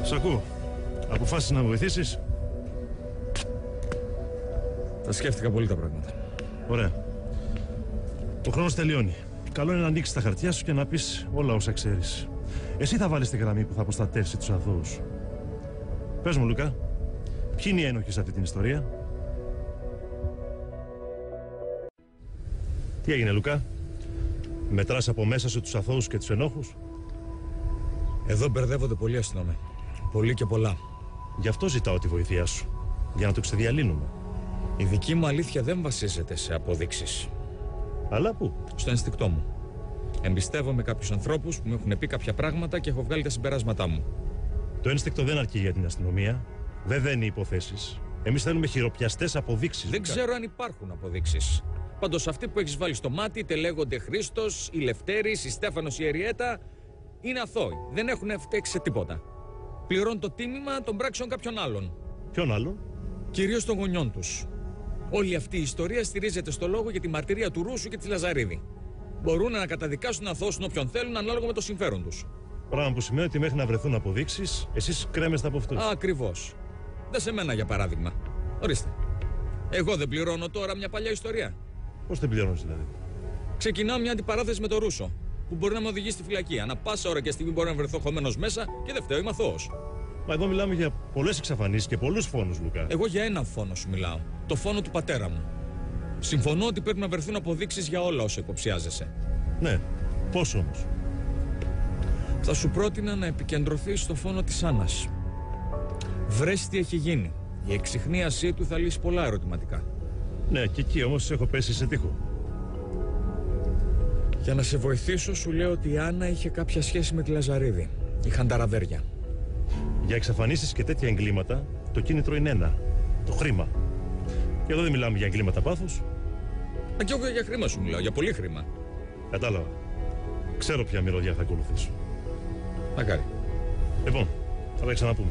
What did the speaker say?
Σ' ακούω. Αποφάσισες να με βοηθήσεις? Τα σκέφτηκα πολύ τα πράγματα. Ωραία. Ο χρόνος τελειώνει. Καλό είναι να ανοίξεις τα χαρτιά σου και να πεις όλα όσα ξέρεις. Εσύ θα βάλεις τη γραμμή που θα προστατεύσει τους αθώους. Πες μου, Λουκά, ποιοι είναι οι ένοχοι σε αυτή την ιστορία? Τι έγινε, Λουκά? Μετράς από μέσα σου τους αθώους και τους ενόχους? Εδώ μπερδεύονται πολλοί αστυνομοί. Πολλοί και πολλά. Γι' αυτό ζητάω τη βοήθειά σου. Για να το ξεδιαλύνουμε. Η δική μου αλήθεια δεν βασίζεται σε αποδείξεις. Αλλά πού? Στο ενστικτό μου. Εμπιστεύομαι κάποιους ανθρώπους που μου έχουν πει κάποια πράγματα και έχω βγάλει τα συμπεράσματά μου. Το ένστικτο δεν αρκεί για την αστυνομία. Δεν δένει υποθέσεις. Εμείς θέλουμε χειροπιαστές αποδείξεις. Δεν ξέρω αν υπάρχουν αποδείξεις. Πάντως αυτοί που έχεις βάλει στο μάτι, είτε λέγονται Χρήστος, η Λευτέρης, η Στέφανος, η Εριέτα, είναι αθώοι. Δεν έχουν φταίξει σε τίποτα. Πληρώνουν το τίμημα των πράξεων κάποιων άλλων. Ποιον άλλον? Κυρίως των γονιών τους. Όλη αυτή η ιστορία στηρίζεται στο λόγο για τη μαρτυρία του Ρούσου και της Λαζαρίδη. Μπορούν να καταδικάσουν να αθώσουν όποιον θέλουν ανάλογα με το συμφέρον τους. Πράγμα που σημαίνει ότι μέχρι να βρεθούν αποδείξεις, εσείς κρέμεστε από αυτούς. Ακριβώς. Δεν σε μένα για παράδειγμα. Ορίστε. Εγώ δεν πληρώνω τώρα μια παλιά ιστορία. Πώς δεν πληρώνεις δηλαδή? Ξεκινάω μια αντιπαράθεση με το Ρούσο, που μπορεί να με οδηγήσει στη φυλακή. Ανά πάσα ώρα και στιγμή μπορεί να βρεθώ χωμένος μέσα και δεν φταίω, είμαι αθώος. Μα εδώ μιλάμε για πολλές εξαφανίσεις και πολλούς φόνους, Λουκά. Εγώ για έναν φόνο σου μιλάω. Το φόνο του πατέρα μου. Συμφωνώ ότι πρέπει να βρεθούν αποδείξεις για όλα όσα υποψιάζεσαι. Ναι, πώς όμως? Θα σου πρότεινα να επικεντρωθείς στο φόνο της Άννας. Βρες τι έχει γίνει. Η εξιχνίασή του θα λύσει πολλά ερωτηματικά. Ναι, και εκεί όμως έχω πέσει σε τείχο. Για να σε βοηθήσω, σου λέω ότι η Άννα είχε κάποια σχέση με τη Λαζαρίδη. Είχαν τα ραβέρια. Για εξαφανίσεις και τέτοια εγκλήματα, το κίνητρο είναι ένα: το χρήμα. Και εδώ δεν μιλάμε για εγκλήματα πάθους. Και εγώ για χρήμα σου μιλάω, για πολύ χρήμα. Κατάλαβα. Ξέρω ποια μυρωδιά θα ακολουθήσω. Μακάρι. Λοιπόν, θα τα ξαναπούμε.